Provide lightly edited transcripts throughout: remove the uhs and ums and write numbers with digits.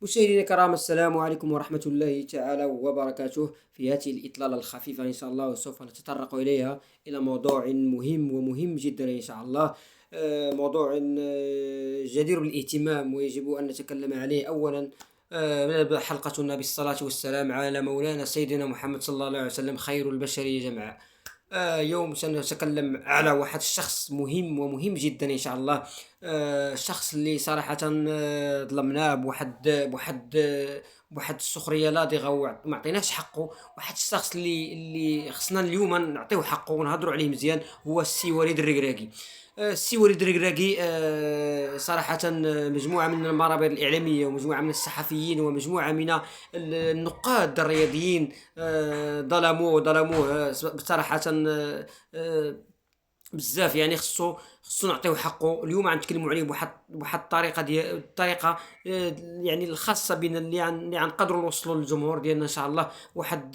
مشاهدينا الكرام، السلام عليكم ورحمة الله تعالى وبركاته. في هذه الإطلالة الخفيفة إن شاء الله سوف نتطرق إلى موضوع مهم ومهم جدا إن شاء الله. موضوع جدير بالاهتمام ويجب أن نتكلم عليه. أولا نبدأ حلقتنا بالصلاة والسلام على مولانا سيدنا محمد صلى الله عليه وسلم، خير البشرية جمعاء. اليوم سنتكلم على واحد الشخص مهم ومهم جدا إن شاء الله. الشخص اللي صراحة ظلمناه بواحد السخرية لاذقة وما عطيناش حقه. واحد الشخص اللي خصنا اليوم نعطيو حقه ونهضروا عليه مزيان، هو السي وليد الركراكي. السي وليد الركراكي صراحة مجموعة من المرابط الإعلامية ومجموعة من الصحفيين ومجموعة من النقاد الرياضيين ظلموه بصراحة. آه، بزاف يعني خصو نعطيو حقه. اليوم غنتكلموا عليه بواحد الطريقه ديال الطريقه يعني الخاصه بنا، اللي غنقدروا نوصلوا للجمهور ديالنا ان شاء الله. واحد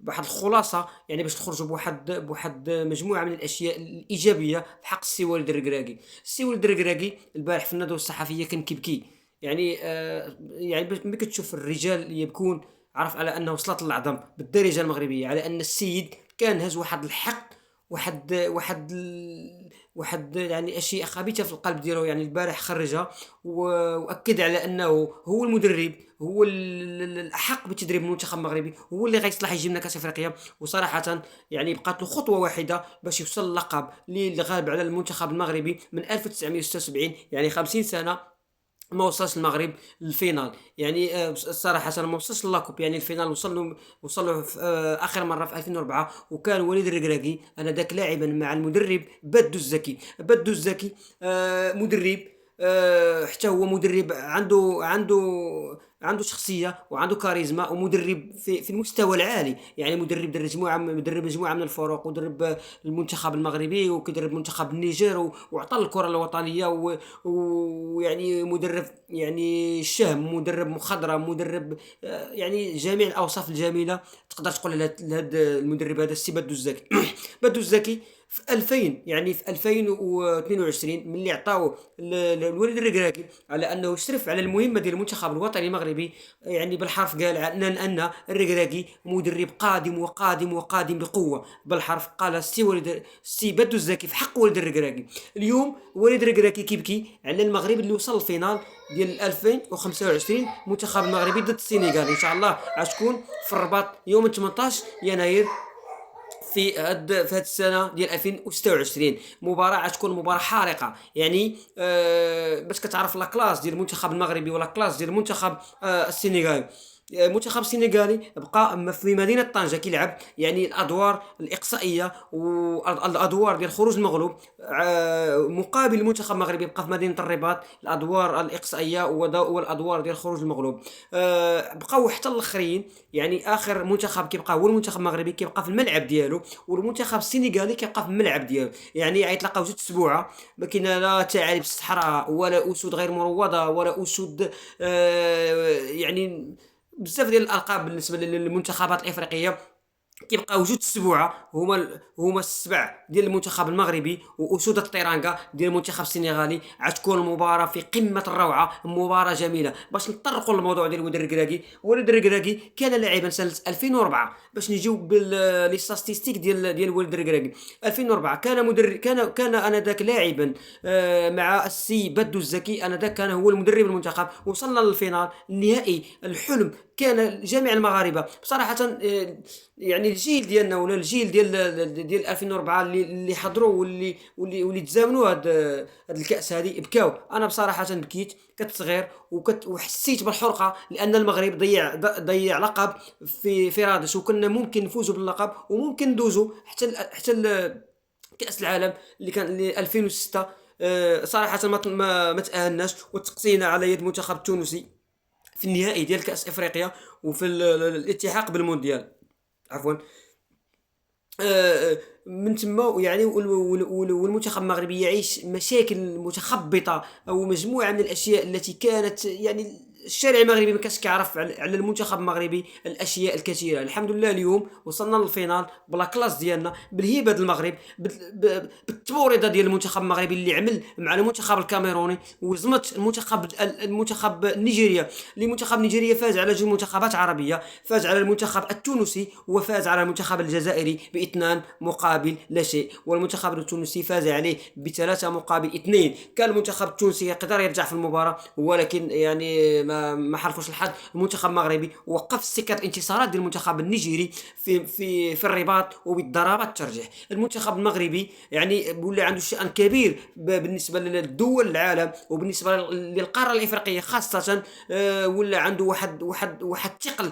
بواحد الخلاصه، يعني باش نخرجوا بواحد مجموعه من الاشياء الايجابيه في حق السي وليد الركراكي. السي وليد الركراكي البارح في الندوه الصحفيه كان كيبكي. يعني ملي كتشوف الرجال يبكون، عرف على انه وصلت العظم بالدارجه المغربيه، على ان السيد كان هز واحد الحق، واحد يعني اشياء خبيثه في القلب ديالو. يعني البارح خرجها واكد على انه هو المدرب، هو الاحق بتدريب المنتخب المغربي، هو اللي غيصلح يجي لنا كاس افريقيا. وصراحه يعني بقات له خطوه واحده باش يوصل اللقب اللي غاب على المنتخب المغربي من 1976، يعني 50 سنه ما وصلش المغرب للفينال. يعني صراحه ما وصلش لاكوب، يعني الفينال وصل له اخر مره في 2004، وكان وليد الركراكي انا ذاك لاعبا مع المدرب بدو الزكي. مدرب، حتى هو مدرب عنده شخصيه وعنده كاريزما، ومدرب في المستوى العالي. يعني مدرب مجموعه من الفرق، ودرب المنتخب المغربي وكيدرب منتخب النيجر وعطى الكره الوطنيه ويعني مدرب يعني شهم، مدرب مخضرم، مدرب يعني جميع الاوصاف الجميله تقدر تقول على هذا المدرب، هذا السي بدو الزكي. بدو الزكي في 2000، يعني في 2022 ملي عطاوه للوليد الركراكي على انه يشرف على المهمه ديال المنتخب الوطني المغربي، يعني بالحرف قال ان الركراكي مدرب قادم وقادم وقادم بقوه. بالحرف قال السي بدو الزكي في حق وليد الركراكي. اليوم وليد الركراكي كيبكي على المغرب اللي وصل الفينال ديال 2025، المنتخب المغربي ضد السنغال ان شاء الله غتكون في الرباط يوم 18 يناير في هاد السنه ديال 2026. مباراه غتكون مباراه حارقه، يعني باش كتعرف لا كلاس ديال المنتخب المغربي ولا كلاس ديال المنتخب السنغالي. المنتخب السنغالي بقى في مدينه طنجه كيلعب يعني الادوار الاقصائيه والادوار ديال خروج المغلوب، مقابل المنتخب المغربي بقى في مدينه الرباط الادوار الاقصائيه والادوار ديال خروج المغلوب. بقاو حتى الاخرين، يعني اخر منتخب كيبقى هو المنتخب المغربي كيبقى في الملعب ديالو، والمنتخب السنغالي كيبقى في الملعب ديالو. يعني غيتلاقاو جوج سبوعه، ما كاين لا ثعالب الصحراء ولا اسود غير مروضه ولا اسود يعني بزاف ديال الالقاب بالنسبه للمنتخبات الافريقيه. كيبقاو جوج سبوعه هما السبع ديال المنتخب المغربي واسود الطيرانكا ديال المنتخب السنغالي. غتكون المباراه في قمه الروعه، مباراه جميله. باش نطرقوا للموضوع ديال وليد الركراكي كان لاعبا سنه 2004. باش نجيو لي ستاتستيك ديال وليد الركراكي. 2004 كان مدرب، كان انذاك لاعبا مع السي بدو الزكي، انذاك كان هو المدرب المنتخب. وصلنا للفينال النهائي، الحلم كان جميع المغاربه بصراحه. يعني الجيل ديالنا ولا الجيل ديال 2004 اللي حضروا واللي تزامنوا هاد الكاس هذه بكاو. انا بصراحه بكيت كتصغير وحسيت بالحرقه، لان المغرب ضيع لقب في رادس، وكنا ممكن نفوزوا باللقب وممكن ندوزوا حتى كاس العالم اللي كان 2006. صراحه ما تاهلناش وتقصينا على يد المنتخب التونسي في النهائي ديال كاس افريقيا وفي الالتحاق بالمونديال، عفوا. من تما يعني والمنتخب المغربي يعيش مشاكل متخبطه او مجموعه من الاشياء التي كانت يعني الشارع المغربي ما كانش كيعرف على المنتخب المغربي الاشياء الكثيره. الحمد لله اليوم وصلنا للفينال بلا كلاس ديالنا، بالهيبه ديال المغرب، بالتبوريضه ديال المنتخب المغربي اللي عمل مع المنتخب الكاميروني، وزمت المنتخب نيجيريا. المنتخب نيجيريا فاز على جوج منتخبات عربيه، فاز على المنتخب التونسي وفاز على المنتخب الجزائري باثنان مقابل لا شيء، والمنتخب التونسي فاز عليه بثلاثه مقابل اثنين. كان المنتخب التونسي يقدر يرجع في المباراه، ولكن يعني ما حرفوش الحظ. المنتخب المغربي وقف سكه الانتصارات ديال المنتخب النيجيري في الرباط وبالضربات الترجيح. المنتخب المغربي يعني ولا عنده شأن كبير بالنسبه للدول العالم وبالنسبه للقاره الافريقيه خاصه. ولا عنده واحد ثقل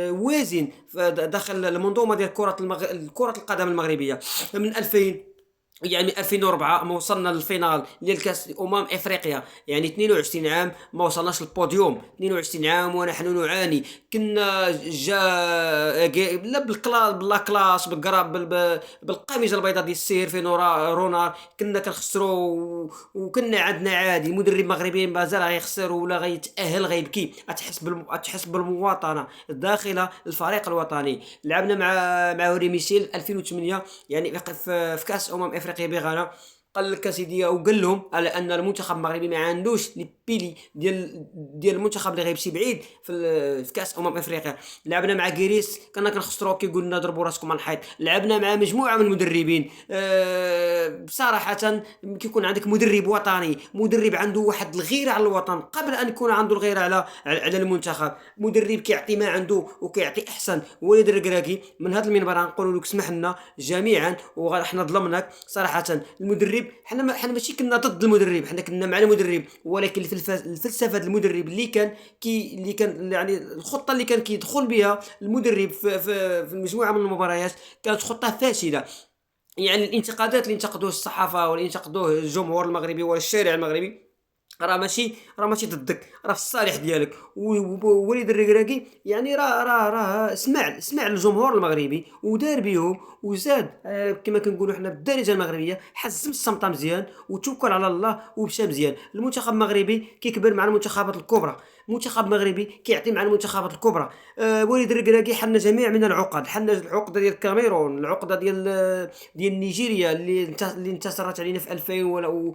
وازن داخل المنظومه ديال كره القدم المغربيه من 2000، يعني 2004 ما وصلنا للفينال ديال كاس افريقيا، يعني 22 عام ما وصلناش للبوديوم، 22 عام ونحن نعاني. كنا لا بلا كلاس بالقراب بالقميجه البيضاء ديال السير في رونار كنا كنخسروا، وكنا عندنا عادي مدرب مغربي مازال غيخسر ولا غيتاهل غيبكي. تحس بالمواطنه داخل الفريق الوطني. لعبنا مع هوري ميشيل 2008، يعني في كاس افريقيا بغانا. قال لك سيدي وقال لهم على ان المنتخب المغربي ما عندوش لي بيلي ديال المنتخب اللي غيمشي بعيد في كاس افريقيا. لعبنا مع غيريس كنا كنخسروا كي قلنا ضربوا راسكم على الحيط. لعبنا مع مجموعه من المدربين. بصراحه كيكون عندك مدرب وطني، مدرب عنده واحد الغيره على الوطن قبل ان يكون عنده الغيره على المنتخب، مدرب كيعطي ما عنده وكيعطي احسن. وليد الركراكي من هذا المنبر نقول لك اسمح لنا جميعا وحنا ظلمناك صراحه. المدرب حنا ماشي كنا ضد المدرب، حنا كنا مع المدرب، ولكن في الفلسفه المدرب اللي كان يعني الخطه اللي كان كيدخل بها المدرب في المجموعه من المباريات كانت خطه فاشله. يعني الانتقادات اللي انتقدوه الصحافه واللي انتقدوه الجمهور المغربي والشارع المغربي راه ماشي ضدك، راه في الصالح ديالك. ووليد الركراكي يعني راه سمع الجمهور المغربي ودار بيهم وزاد كما كنقولوا حنا بالدارجه المغربيه، حزم الصمطه مزيان وتوكل على الله ومشى مزيان. المنتخب المغربي كيكبر مع المنتخبات الكبرى، المنتخب المغربي كيعطي مع المنتخبات الكبرى. وليد الركراكي حنا جميع من العقد، حنا العقده ديال الكاميرون، العقده ديال نيجيريا اللي انتصرت علينا في 2000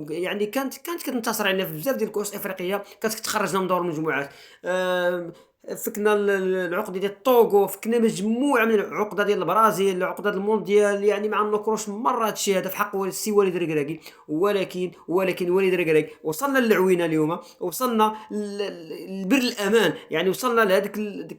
يعني كانت كتنتصر علينا في بزاف ديال الكؤوس الافريقيه، كانت كتخرجنا من دور المجموعات. فكنا العقده ديال طوغو، فكنا مجموعه من العقده ديال البرازيل، العقده ديال المونديال. يعني ما نكروش مره هادشي هذا في حق السي وليد الركراكي. ولكن وليد الركراكي وصلنا للعوينه اليوم، وصلنا لبر الامان، يعني وصلنا لهذاك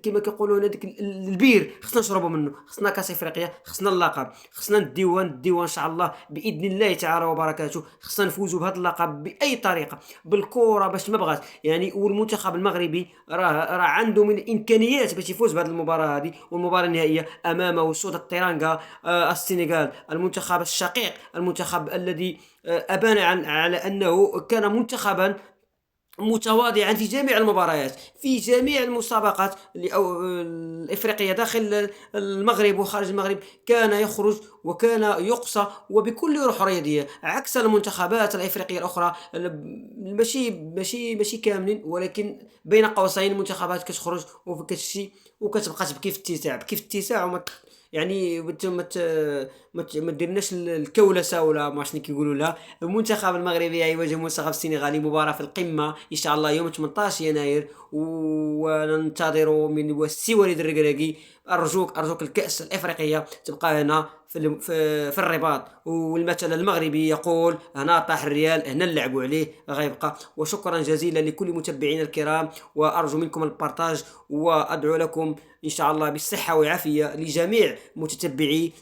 كما كيقولوا هذاك البير خصنا نشربوا منه. خصنا كاس افريقيا، خصنا اللقب، خصنا نديوان ان شاء الله باذن الله تعالى وبركاته. خصنا نفوزوا بهذا اللقب باي طريقه بالكره باش ما بغات يعني. والمنتخب المغربي راه عنده من الامكانيات باش يفوز بهذه المباراه هذه والمباراه النهائيه امام وسود التيرانغا السنغال، المنتخب الشقيق، المنتخب الذي ابان على انه كان منتخبا متواضعا في جميع المباريات، في جميع المسابقات الإفريقية داخل المغرب وخارج المغرب. كان يخرج وكان يقصى وبكل روح رياضية، عكس المنتخبات الإفريقية الأخرى. ماشي كاملين، ولكن بين قوسين المنتخبات كتخرج وكتشي وكتبقى تبكي في التساع يعني ما ديرناش الكولسه ولا ما شنو كيقولوا لها. المنتخب المغربي يواجه المنتخب السنغالي، مباراه في القمه ان شاء الله يوم 18 يناير، وننتظر من السي وليد الركراكي ارجوك الكأس الافريقيه تبقى هنا في الرباط. والمثل المغربي يقول هنا طاح الريال هنا نلعبوا عليه غيبقى. وشكرا جزيلا لكل متابعينا الكرام، وارجو منكم البارتاج، وادعو لكم ان شاء الله بالصحه والعافيه لجميع متتبعي